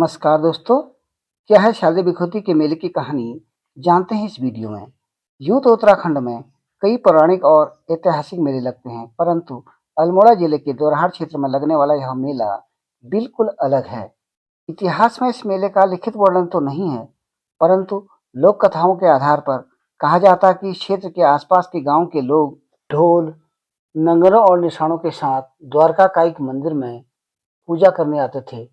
नमस्कार दोस्तों, क्या है शारदीय बिखोती के मेले की कहानी जानते हैं इस वीडियो में। यूं तो उत्तराखंड में कई पौराणिक और ऐतिहासिक मेले लगते हैं, परंतु अल्मोड़ा जिले के दोराहाट क्षेत्र में लगने वाला यह मेला बिल्कुल अलग है। इतिहास में इस मेले का लिखित वर्णन तो नहीं है, परंतु लोक कथाओं के आधार पर कहा जाता है कि इस क्षेत्र के आसपास के गांव के लोग ढोल, नगाड़ों और निशानों के साथ द्वारकाकायिक मंदिर में पूजा करने आते थे।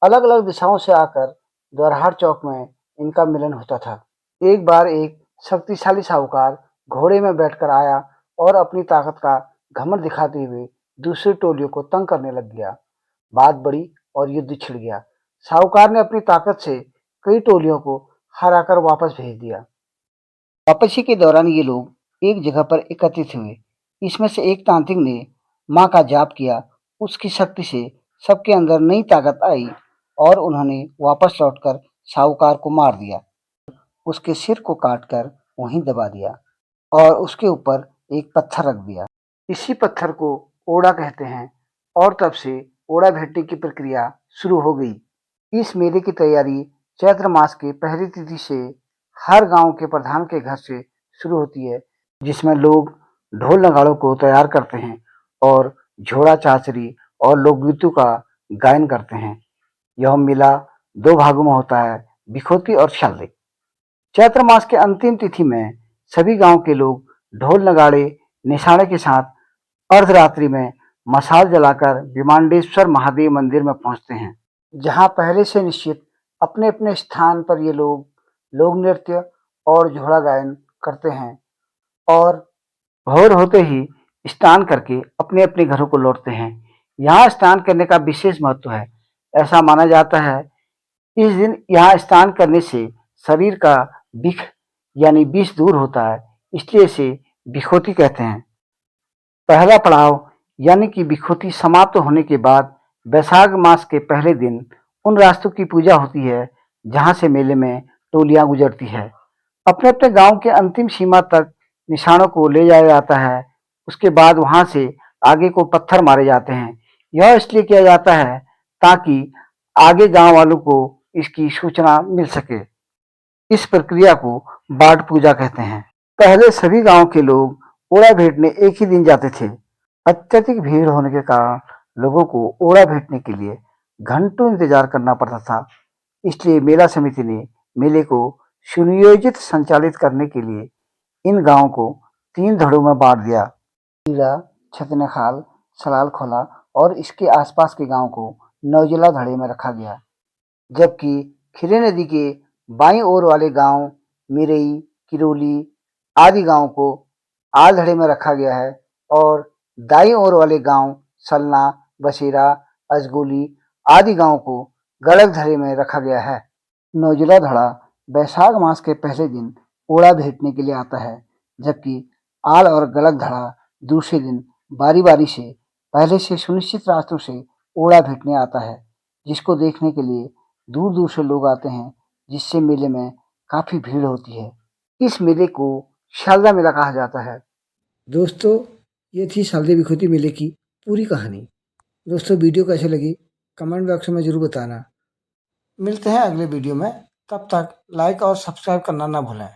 अलग-अलग दिशाओं से आकर द्वारहाट चौक में इनका मिलन होता था। एक बार एक शक्तिशाली साहूकार घोड़े में बैठकर आया और अपनी ताकत का घमंड दिखाते हुए दूसरी टोलियों को तंग करने लग गया। बात बढ़ी और युद्ध छिड़ गया। साहूकार ने अपनी ताकत से कई टोलियों को हराकर वापस भेज दिया। वापसी के दौरान ये लोग एक जगह पर एकत्रित हुए। इसमें से एक तांत्रिक ने माँ का जाप किया। उसकी शक्ति से सबके अंदर नई ताकत आई और उन्होंने वापस लौटकर साहूकार को मार दिया। उसके सिर को काटकर वहीं दबा दिया और उसके ऊपर एक पत्थर रख दिया। इसी पत्थर को ओड़ा कहते हैं और तब से ओड़ा भेटने की प्रक्रिया शुरू हो गई। इस मेले की तैयारी चैत्र मास के पहली तिथि से हर गांव के प्रधान के घर से शुरू होती है, जिसमें लोग ढोल नगाड़ों को तैयार करते हैं और झोड़ा चाचरी और लोकगीतों का गायन करते हैं। यह मेला दो भागों में होता है, बिखोती और शाल्दे। चैत्र मास के अंतिम तिथि में सभी गांव के लोग ढोल नगाड़े निशाने के साथ अर्धरात्रि में मशाल जलाकर विमांडेश्वर महादेव मंदिर में पहुंचते हैं, जहां पहले से निश्चित अपने अपने स्थान पर ये लोग लोक नृत्य और झोड़ा गायन करते हैं और भोर होते ही स्नान करके अपने अपने घरों को लौटते हैं। यहाँ स्नान करने का विशेष महत्व है। ऐसा माना जाता है इस दिन यहाँ स्नान करने से शरीर का विष यानी विष दूर होता है, इसलिए इसे बिखोती कहते हैं। पहला पड़ाव यानी कि बिखोती समाप्त होने के बाद वैशाख मास के पहले दिन उन रास्तों की पूजा होती है जहाँ से मेले में टोलियाँ गुजरती है। अपने अपने गांव के अंतिम सीमा तक निशानों को ले जाया जाता है। उसके बाद वहां से आगे को पत्थर मारे जाते हैं। यह इसलिए किया जाता है ताकि आगे गांव वालों को इसकी सूचना मिल सके। इस प्रक्रिया को बाढ़ पूजा कहते हैं। पहले सभी गांव के लोग ओड़ा भेटने एक ही दिन जाते थे। अत्यधिक भीड़ होने के कारण लोगों को ओड़ा भेटने के लिए घंटों इंतजार करना पड़ता था। इसलिए मेला समिति ने मेले को सुनियोजित संचालित करने के लिए इन गांवों को 3 धड़ों में बांट दिया। टीला, छतनेखाल, सलाल खोला और इसके आसपास के गांव को नौजिला धड़े में रखा गया, जबकि खिरे नदी के बाईं ओर वाले गांव मिरई, किरोली आदि गांव को आल धड़े में रखा गया है और दाईं ओर वाले गांव सलना, बसेरा, अजगोली आदि गांव को गलग धड़े में रखा गया है। नौजिला धड़ा वैशाख मास के पहले दिन ओड़ा भेटने के लिए आता है, जबकि आल और गलग धड़ा दूसरे दिन बारी बारी से पहले से सुनिश्चित रास्तों से ओड़ा भेटने आता है, जिसको देखने के लिए दूर दूर से लोग आते हैं, जिससे मेले में काफी भीड़ होती है। इस मेले को शारदा मेला कहा जाता है। दोस्तों, ये थी शारदीय बिखोती मेले की पूरी कहानी। दोस्तों, वीडियो कैसे लगी कमेंट बॉक्स में जरूर बताना। मिलते हैं अगले वीडियो में, तब तक लाइक और सब्सक्राइब करना ना भूलें।